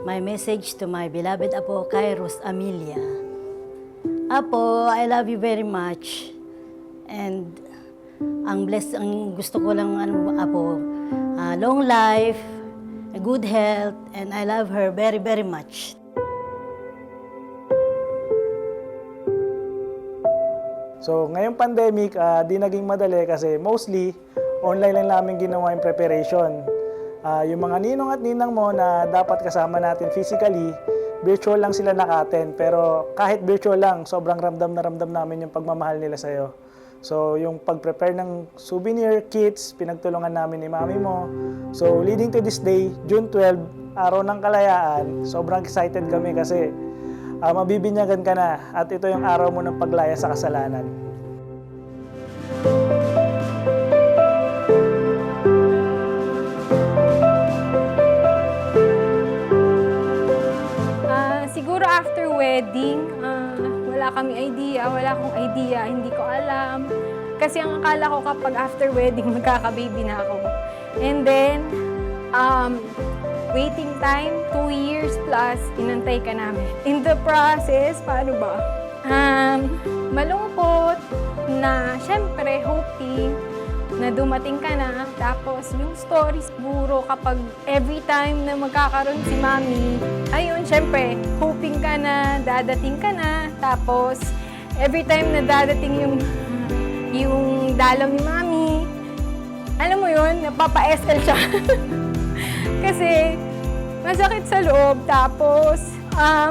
my message to my beloved Apo, Kairos Amelia. Apo, I love you very much. And ang gusto ko lang, Apo, long life, good health, and I love her very, very much. So, ngayong pandemic, di naging madali kasi mostly online lang namin ginawa yung preparation. Yung mga ninong at ninang mo na dapat kasama natin physically, virtual lang sila naka-attend. Pero kahit virtual lang, sobrang ramdam na ramdam namin yung pagmamahal nila sa'yo. So, yung pag-prepare ng souvenir kits, pinagtulungan namin ni mami mo. So, leading to this day, June 12, araw ng kalayaan, sobrang excited kami kasi mabibinyagan ka na at ito yung araw mo ng paglaya sa kasalanan. Siguro after wedding, wala akong idea, hindi ko alam. Kasi ang akala ko kapag after wedding, magkaka-baby na ako. And then, waiting time, 2 years plus, inantay ka namin. In the process, paano ba? Malungkot na, syempre, hoping na dumating ka na. Tapos, yung story siguro kapag every time na magkakaroon si Mami, ayun, syempre, hoping ka na, dadating ka na. Tapos, every time na dadating yung dalaw ni Mami, alam mo yun, napapa-SL siya. Kasi, masakit sa loob. Tapos,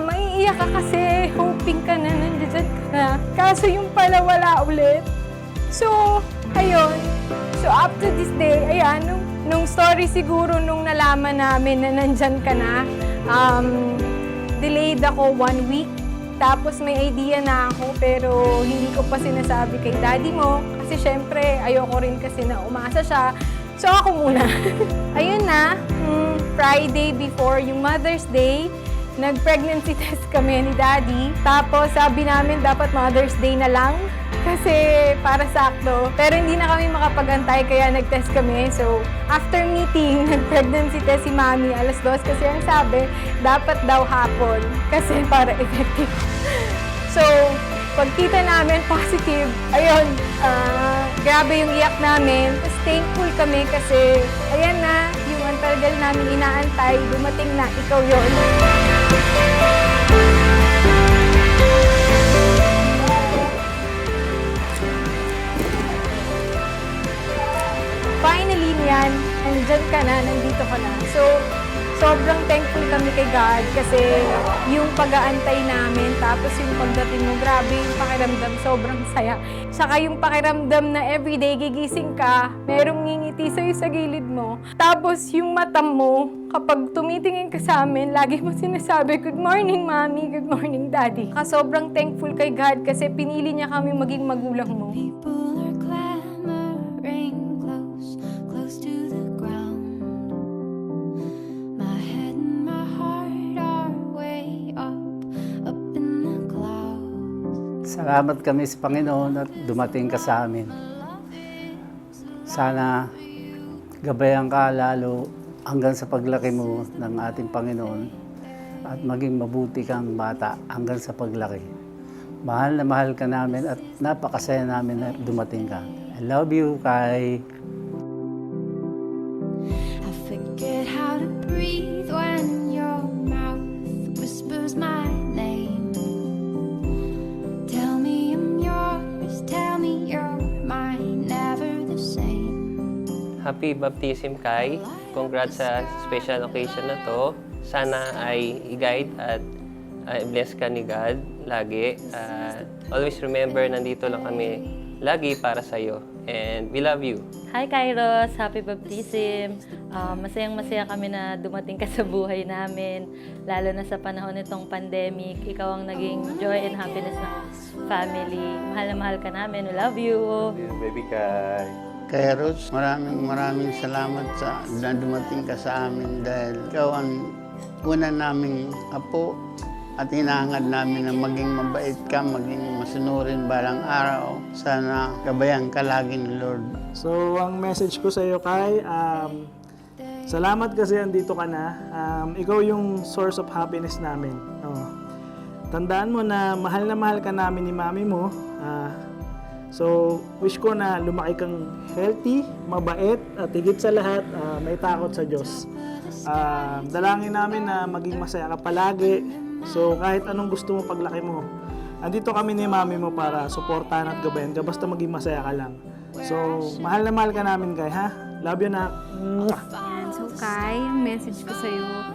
maiiyak ka kasi, hoping ka na, nandiyan ka na. Kaso yung pala wala ulit. So, ayun. So, up to this day, ayan, nung story siguro nung nalaman namin na nandyan ka na, delayed ako 1 week. Tapos may idea na ako, pero hindi ko pa sinasabi kay daddy mo. Kasi syempre, ayoko rin kasi na umasa siya. So, ako muna. Ayun na, Friday before yung Mother's Day, nag-pregnancy test kami ni Daddy. Tapos sabi namin dapat Mother's Day na lang kasi para sakto. Pero hindi na kami makapag-antay kaya nag-test kami. So, after meeting, nag-pregnancy test si Mami alas 2 kasi ang sabi, dapat daw hapon kasi para effective. So, pagkita namin positive, ayun, grabe yung iyak namin. Tapos thankful kami kasi, ayan na, yung ang tagal namin inaantay, dumating na, ikaw yon. Finally niyan, nandyan ka na, nandito ka na. So, sobrang thankful kami kay God kasi yung pag-aantay namin, tapos yung pagdating mo, grabe yung pakiramdam, sobrang saya. Saka yung pakiramdam na everyday gigising ka, merong ngingiti sa'yo sa gilid mo. Tapos yung mata mo, kapag tumitingin ka sa amin, lagi mo sinasabi, good morning, Mommy, good morning, Daddy. Saka sobrang thankful kay God kasi pinili niya kami maging magulang mo. People are clamoring close to the ground. My head and my heart are way up in the clouds. Salamat kami sa Panginoon at dumating ka sa amin. Sana gabayan ka lalo hanggang sa paglaki mo ng ating Panginoon at maging mabuti kang bata hanggang sa paglaki. Mahal na mahal ka namin at napakasaya namin na dumating ka. I love you, Kai. I forget how to breathe when your mouth whispers my name. Tell me I'm yours, tell me you're mine, never the same. Happy Baptism, Kai. Congrats sa special occasion na to. Sana ay i-guide at bless ka ni God lagi. Always remember, nandito lang kami lagi para sa'yo. And we love you. Hi Kairos! Happy Baptism! Masayang-masaya kami na dumating ka sa buhay namin. Lalo na sa panahon nitong pandemic. Ikaw ang naging joy and happiness ng family. Mahal na mahal ka namin. We love you! Baby Kai. Kairos, maraming salamat na dumating ka sa amin dahil ikaw ang una naming apo at hinahangad namin na maging mabait ka, maging masunurin balang araw. Sana gabayan ka lagi ni Lord. So, ang message ko sa iyo, Kai, Salamat kasi andito ka na. Ikaw yung source of happiness namin. Tandaan mo na mahal ka namin ni mami mo. So, wish ko na lumaki kang healthy, mabait, at higit sa lahat, may takot sa Diyos. Dalangin namin na maging masaya ka palagi. So, kahit anong gusto mo paglaki mo, andito kami ni mami mo para suportahan at gabayan ka. Basta maging masaya ka lang. So, mahal na mahal ka namin, Kai, ha? Love you, na. Yan. So, Kai, ang message ko sa'yo,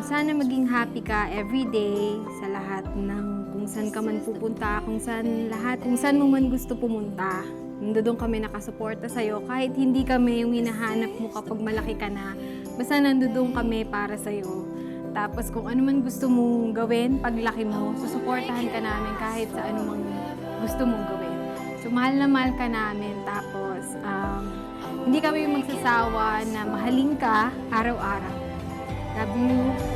sana maging happy ka everyday sa lahat ng kung saan ka man pupunta, kung saan mo man gusto pumunta. Nandoon kami nakasuporta sa'yo. Kahit hindi kami yung hinahanap mo kapag malaki ka na, basta nandoon kami para sa'yo. Tapos kung ano man gusto mong gawin paglaki mo, susuportahan ka namin kahit sa ano man gusto mong gawin. So, mahal na mahal ka namin. Tapos, hindi kami magsasawa na mahalin ka araw-araw. Love you.